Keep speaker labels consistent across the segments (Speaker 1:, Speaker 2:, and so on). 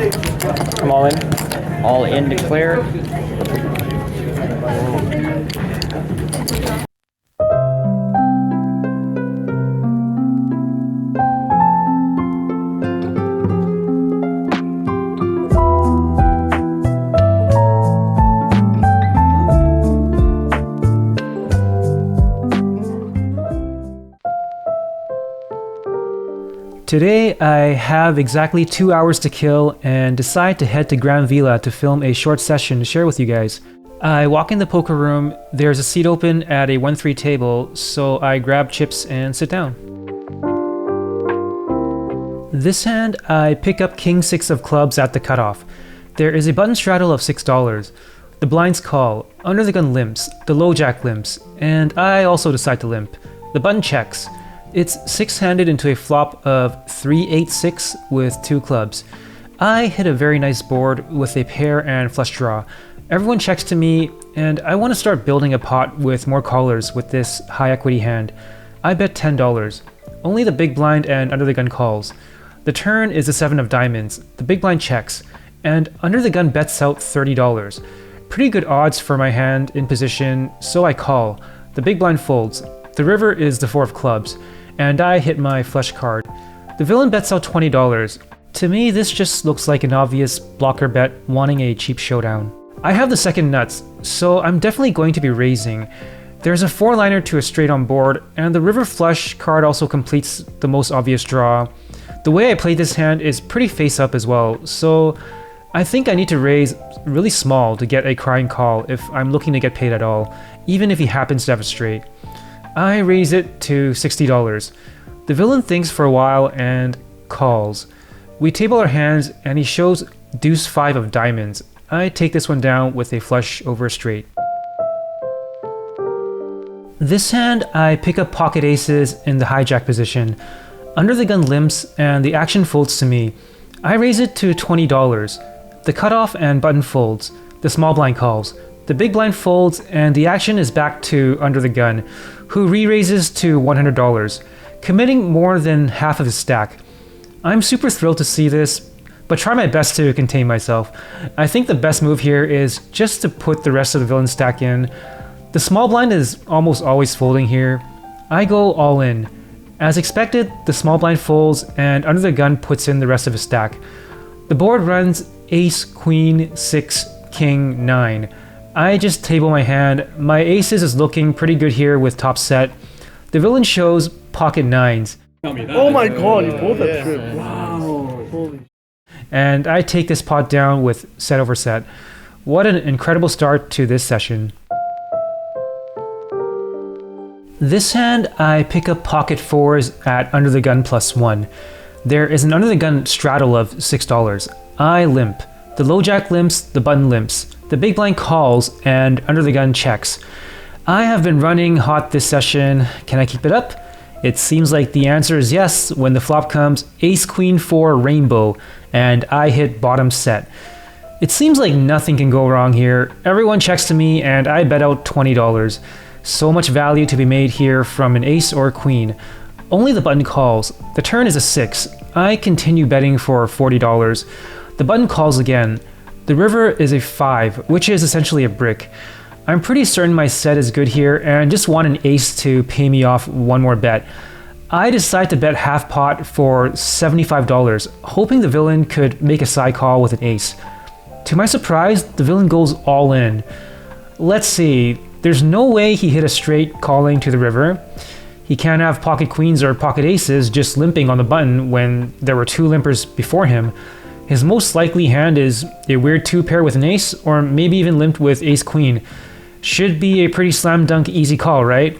Speaker 1: I'm all in.
Speaker 2: All in declared.
Speaker 3: Today I have exactly 2 hours to kill and decide to head to Grand Villa to film a short session to share with you guys. I walk in the poker room, there's a seat open at a 1-3 table, so I grab chips and sit down. This hand, I pick up King 6 of clubs at the cutoff. There is a button straddle of $6. The blinds call, under the gun limps, the low jack limps, and I also decide to limp. The button checks. It's 6-handed into a flop of 3-8-6 with 2 clubs. I hit a very nice board with a pair and flush draw. Everyone checks to me, and I want to start building a pot with more callers with this high equity hand. I bet $10. Only the big blind and under the gun calls. The turn is the 7 of diamonds. The big blind checks, and under the gun bets out $30. Pretty good odds for my hand in position, so I call. The big blind folds. The river is the 4 of clubs, and I hit my flush card. The villain bets out $20. To me, this just looks like an obvious blocker bet wanting a cheap showdown. I have the second nuts, so I'm definitely going to be raising. There's a 4-liner to a straight on board, and the river flush card also completes the most obvious draw. The way I play this hand is pretty face up as well, so I think I need to raise really small to get a crying call if I'm looking to get paid at all, even if he happens to have a straight. I raise it to $60. The villain thinks for a while and calls. We table our hands and he shows deuce 5 of diamonds. I take this one down with a flush over a straight. This hand, I pick up pocket aces in the hijack position. Under the gun limps and the action folds to me. I raise it to $20. The cutoff and button folds. The small blind calls. The big blind folds and the action is back to under the gun, who re-raises to $100, committing more than half of his stack. I'm super thrilled to see this, but try my best to contain myself. I think the best move here is just to put the rest of the villain stack in. The small blind is almost always folding here. I go all in. As expected, the small blind folds and under the gun puts in the rest of his stack. The board runs ace, queen, 6, king, 9. I just table my hand. My aces is looking pretty good here with top set. The villain shows pocket 9s.
Speaker 4: Oh my god, you pulled that trip. Wow. Holy.
Speaker 3: And I take this pot down with set over set. What an incredible start to this session. This hand, I pick up pocket 4s at under the gun +1. There is an under the gun straddle of $6. I limp. The low jack limps, the button limps. The big blind calls, and under the gun checks. I have been running hot this session. Can I keep it up? It seems like the answer is yes when the flop comes ace queen 4 rainbow, and I hit bottom set. It seems like nothing can go wrong here. Everyone checks to me, and I bet out $20. So much value to be made here from an ace or a queen. Only the button calls. The turn is a 6. I continue betting for $40. The button calls again. The river is a 5, which is essentially a brick. I'm pretty certain my set is good here and just want an ace to pay me off one more bet. I decide to bet half pot for $75, hoping the villain could make a side call with an ace. To my surprise, the villain goes all in. Let's see, there's no way he hit a straight calling to the river. He can't have pocket queens or pocket aces just limping on the button when there were 2 limpers before him. His most likely hand is a weird 2 pair with an ace, or maybe even limped with ace queen. Should be a pretty slam dunk easy call, right?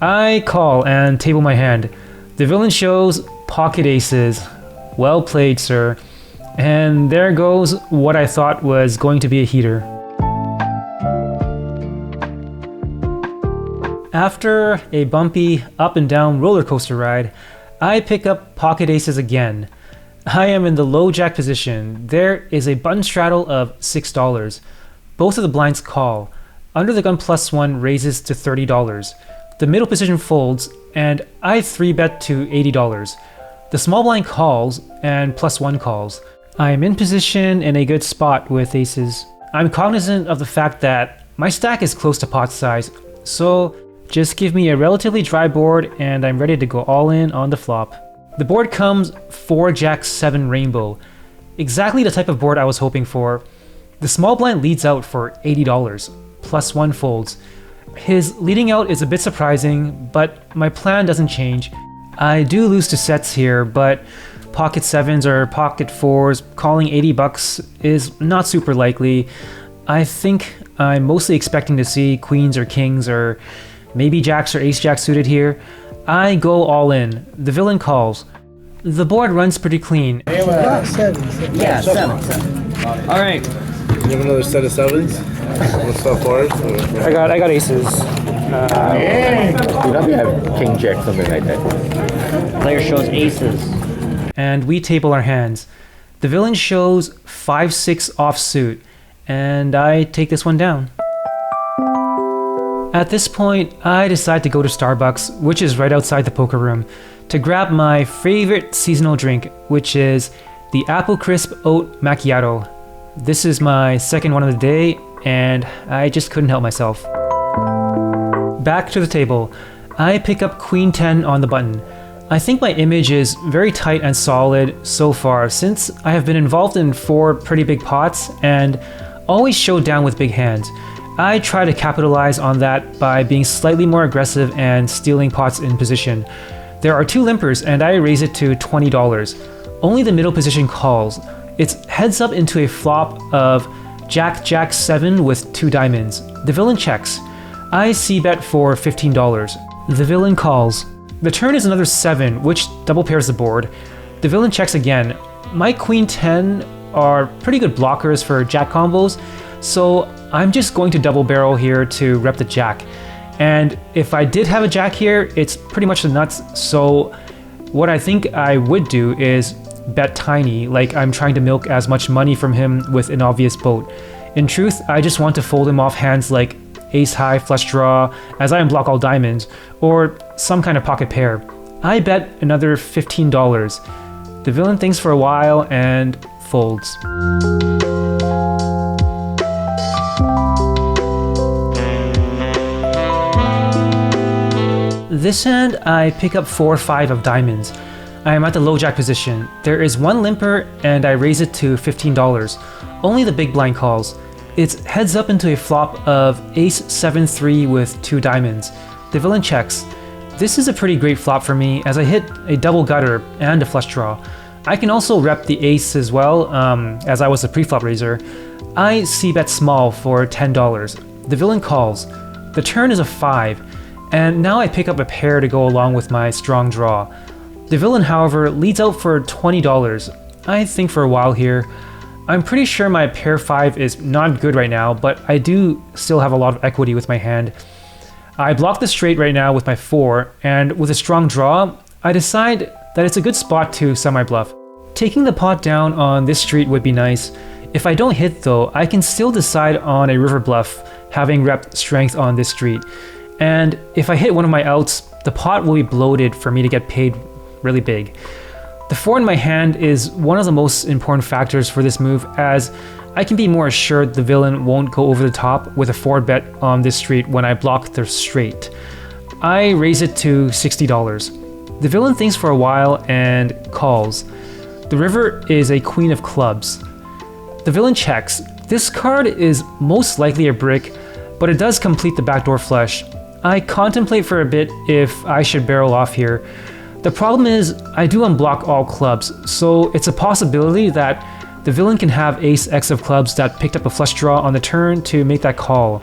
Speaker 3: I call and table my hand. The villain shows pocket aces. Well played, sir. And there goes what I thought was going to be a heater. After a bumpy up and down roller coaster ride, I pick up pocket aces again. I am in the low jack position. There is a button straddle of $6. Both of the blinds call. Under the gun +1 raises to $30. The middle position folds, and I 3-bet to $80. The small blind calls, and +1 calls. I'm in position in a good spot with aces. I'm cognizant of the fact that my stack is close to pot size, so just give me a relatively dry board and I'm ready to go all in on the flop. The board comes 4 Jack 7 rainbow, exactly the type of board I was hoping for. The small blind leads out for $80, plus 1 folds. His leading out is a bit surprising, but my plan doesn't change. I do lose to sets here, but pocket 7s or pocket 4s calling $80 is not super likely. I think I'm mostly expecting to see queens or kings or maybe jacks or ace jack suited here. I go all in. The villain calls. The board runs pretty clean.
Speaker 2: Seven.
Speaker 1: All right.
Speaker 4: You have another set of sevens? What's up for us?
Speaker 3: I got aces.
Speaker 5: You probably have king jack, something like that.
Speaker 1: Player shows aces.
Speaker 3: And we table our hands. The villain shows 5-6 offsuit, and I take this one down. At this point, I decide to go to Starbucks, which is right outside the poker room, to grab my favorite seasonal drink, which is the Apple Crisp Oat Macchiato. This is my second one of the day, and I just couldn't help myself. Back to the table. I pick up Queen 10 on the button. I think my image is very tight and solid so far, since I have been involved in 4 pretty big pots and always showed down with big hands. I try to capitalize on that by being slightly more aggressive and stealing pots in position. There are 2 limpers and I raise it to $20. Only the middle position calls. It's heads up into a flop of Jack 7 with 2 diamonds. The villain checks. I c-bet for $15. The villain calls. The turn is another 7, which double pairs the board. The villain checks again. My Queen 10 are pretty good blockers for Jack combos, so I'm just going to double barrel here to rep the Jack. And if I did have a Jack here, it's pretty much the nuts, so what I think I would do is bet tiny, like I'm trying to milk as much money from him with an obvious boat. In truth, I just want to fold him off hands like ace high flush draw as I unblock all diamonds, or some kind of pocket pair. I bet another $15. The villain thinks for a while and folds. This hand, I pick up 4-5 of diamonds. I am at the low jack position. There is 1 limper and I raise it to $15. Only the big blind calls. It's heads up into a flop of ace 7-3 with 2 diamonds. The villain checks. This is a pretty great flop for me as I hit a double gutter and a flush draw. I can also rep the ace as well, as I was a pre-flop raiser. I c-bet small for $10. The villain calls. The turn is a 5, and now I pick up a pair to go along with my strong draw. The villain, however, leads out for $20. I think for a while here. I'm pretty sure my pair 5 is not good right now, but I do still have a lot of equity with my hand. I block the straight right now with my 4, and with a strong draw, I decide that it's a good spot to semi-bluff. Taking the pot down on this street would be nice. If I don't hit though, I can still decide on a river bluff, having repped strength on this street. And if I hit one of my outs, the pot will be bloated for me to get paid really big. The 4 in my hand is one of the most important factors for this move, as I can be more assured the villain won't go over the top with a 4 bet on this street when I block the straight. I raise it to $60. The villain thinks for a while and calls. The river is a queen of clubs. The villain checks. This card is most likely a brick, but it does complete the backdoor flush. I contemplate for a bit if I should barrel off here. The problem is, I do unblock all clubs, so it's a possibility that the villain can have ace-x of clubs that picked up a flush draw on the turn to make that call.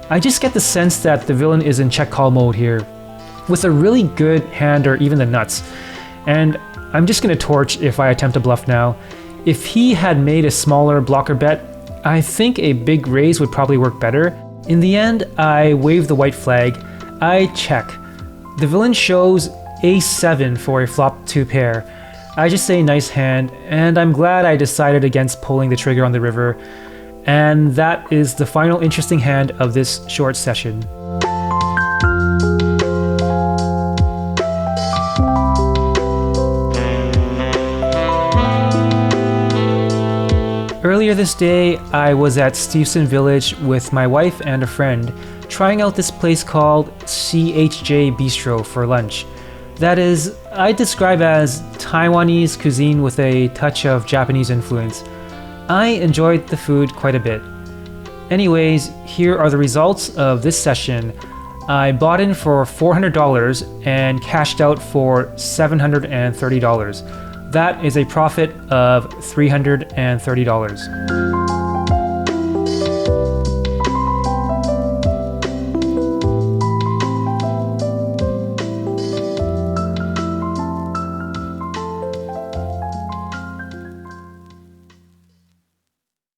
Speaker 3: I just get the sense that the villain is in check call mode here, with a really good hand or even the nuts, and I'm just gonna torch if I attempt to bluff now. If he had made a smaller blocker bet, I think a big raise would probably work better. In the end, I wave the white flag. I check. The villain shows ace 7 for a flop 2 pair. I just say nice hand, and I'm glad I decided against pulling the trigger on the river. And that is the final interesting hand of this short session. Earlier this day, I was at Steveston Village with my wife and a friend, trying out this place called CHJ Bistro for lunch. That is, I describe as Taiwanese cuisine with a touch of Japanese influence. I enjoyed the food quite a bit. Anyways, here are the results of this session. I bought in for $400 and cashed out for $730. That is a profit of $330.